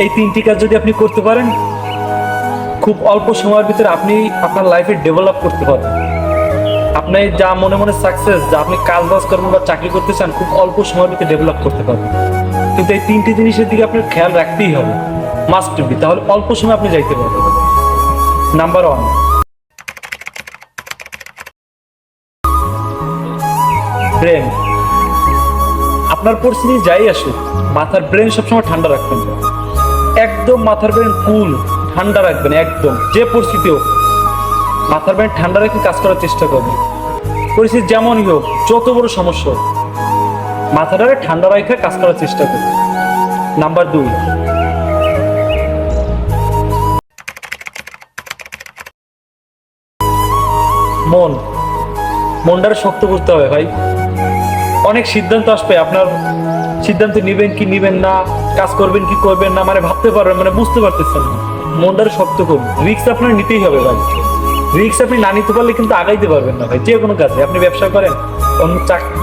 এই তিনটি কাজ যদি আপনি করতে পারেন, খুব অল্প সময়ের ভিতরে আপনি আপনার লাইফে ডেভেলপ করতে পারবেন। আপনি যা মনে মনে সাকসেস, যা আপনি কাজ বাজ করবেন বা চাকরি করতে চান, খুব অল্প সময়ের ভিতরে ডেভেলপ করতে পারবেন। কিন্তু এই তিনটি জিনিসের দিকে আপনার খেয়াল রাখতেই হবে, মাস্ট বি, তাহলে অল্প সময় আপনি যাইতে পারবেন। Number 1, brain. আপনার পরিস্থিতি যাই আসুক, মাথার ব্রেন সবসময় ঠান্ডা রাখবেন। একদম মাথার ব্রেন কুল, ঠান্ডা রাখবেন। একদম যে পরিস্থিতি হোক, মাথার ব্রেন ঠান্ডা রেখে কাজ করার চেষ্টা করবেন। পরিস্থিতি যেমনই হোক, যত বড় সমস্যা হোক, মাথাটা ঠান্ডা রেখে কাজ করার চেষ্টা করবেন। নাম্বার 2, মনটারে শক্ত করতে হবে ভাই। অনেক সিদ্ধান্ত আসবে, আপনার সিদ্ধান্ত নিবেন কি নিবেন না, কাজ করবেন কি করবেন না, মানে ভাবতে পারবেন, মানে বুঝতে পারতেছেন না। মনটারে শক্ত করুন। রিস্ক আপনার নিতেই হবে ভাই। রিস্ক আপনি না নিতে পারলে কিন্তু আগাইতে পারবেন না ভাই। যে কোনো কাজে, আপনি ব্যবসা করেন, অন্য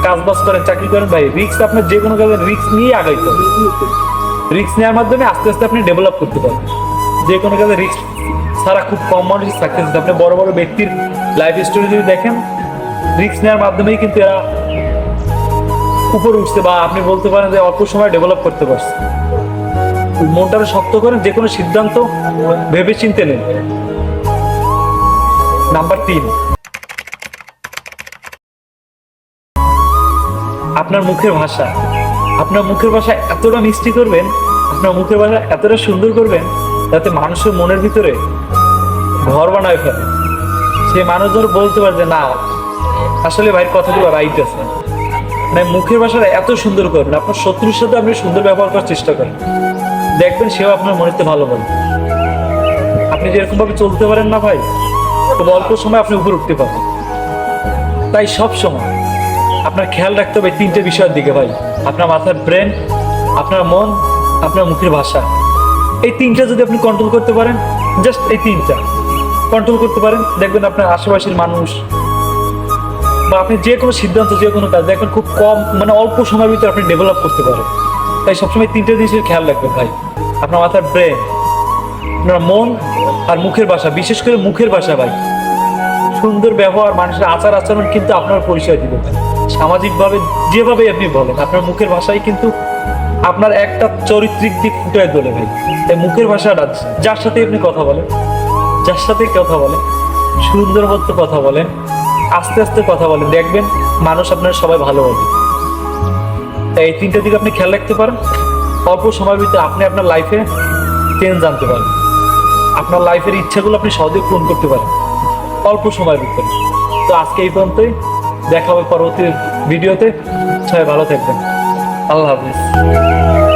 কাজ বাজ করেন, চাকরি করেন ভাই, রিস্ক আপনার যে কোনো কাজে রিস্ক নিয়ে আগাইতে হবে। রিস্ক নেওয়ার মাধ্যমে আস্তে আস্তে আপনি ডেভেলপ করতে পারবেন। যে কোনো কাজে রিস্ক ছাড়া খুব কম মানুষ সাকসেস। আপনি বড় বড় ব্যক্তির লাইফ স্টোরি যদি দেখেন, রিস্ক নেওয়ার মাধ্যমেই কিন্তু এরা উপরে উঠছে, বা আপনি বলতে পারেন যে অল্প সময় ডেভেলপ করতে পারছে। মনটা শক্ত করেন, যে কোনো সিদ্ধান্ত ভেবে চিনতে নেন। নাম্বার 3, আপনার মুখের ভাষা। আপনার মুখের ভাষা এতটা মিষ্টি করবেন, আপনার মুখের ভাষা এতটা সুন্দর করবেন, যাতে মানুষের মনের ভিতরে ঘর বানায় ফেলে। সে মানুষ ধর বলতে পারে যে না, আসলে ভাইয়ের কথাগুলো রাইট আছে। মানে মুখের ভাষাটা এত সুন্দর করবেন, আপনার শত্রুর সাথে আপনি সুন্দর ব্যবহার করার চেষ্টা করেন, দেখবেন সেও আপনার মনেতে ভালো বলবে। আপনি যেরকম ভাবে চলতে পারেন না ভাই, খুব অল্প সময় আপনি উপরে উঠতে পারবেন। তাই সব সময় আপনার খেয়াল রাখতে হবে 3টে বিষয়ের দিকে ভাই। আপনার মাথার ব্রেন, আপনার মন, আপনার মুখের ভাষা। এই 3টা যদি আপনি কন্ট্রোল করতে পারেন, জাস্ট এই 3টা কন্ট্রোল করতে পারেন, দেখবেন আপনার আশেপাশের মানুষ বা আপনি যে কোনো সিদ্ধান্ত, যে কোনো কাজ দেখবেন খুব কম, মানে অল্প সময়ের ভিতরে আপনি ডেভেলপ করতে পারেন। তাই সবসময় 3টে জিনিসের খেয়াল রাখবেন ভাই। আপনার মাথার ব্রেন, আপনার মন আর মুখের ভাষা। বিশেষ করে মুখের ভাষা ভাই, সুন্দর ব্যবহার, মানুষের আচার আচরণ কিন্তু আপনার পরিচয় দিবে ভাই। সামাজিকভাবে যেভাবে আপনি বলেন, আপনার মুখের ভাষাই কিন্তু আপনার একটা চরিত্রিক দিক ফুটে তোলে ভাই। তাই মুখের ভাষাটা, যার সাথে আপনি কথা বলেন, যার সাথে কথা বলেন, সুন্দর মতো কথা বলেন, আস্তে আস্তে কথা বলেন, দেখবেন মানুষ আপনার সবাই ভালোবাসে। তাই এই 3টে দিকে আপনি খেয়াল রাখতে পারেন, অল্প সময়ের ভিতরে আপনি আপনার লাইফে চেঞ্জ আনতে পারেন। আপনার লাইফের ইচ্ছাগুলো আপনি সহজে পূরণ করতে পারেন অল্প সময়ের ভিতরে। তো আজকে এই পর্যন্তই, দেখা হবে পরবর্তী ভিডিওতে। সবাই ভালো থাকবেন। আল্লাহ হাফিজ।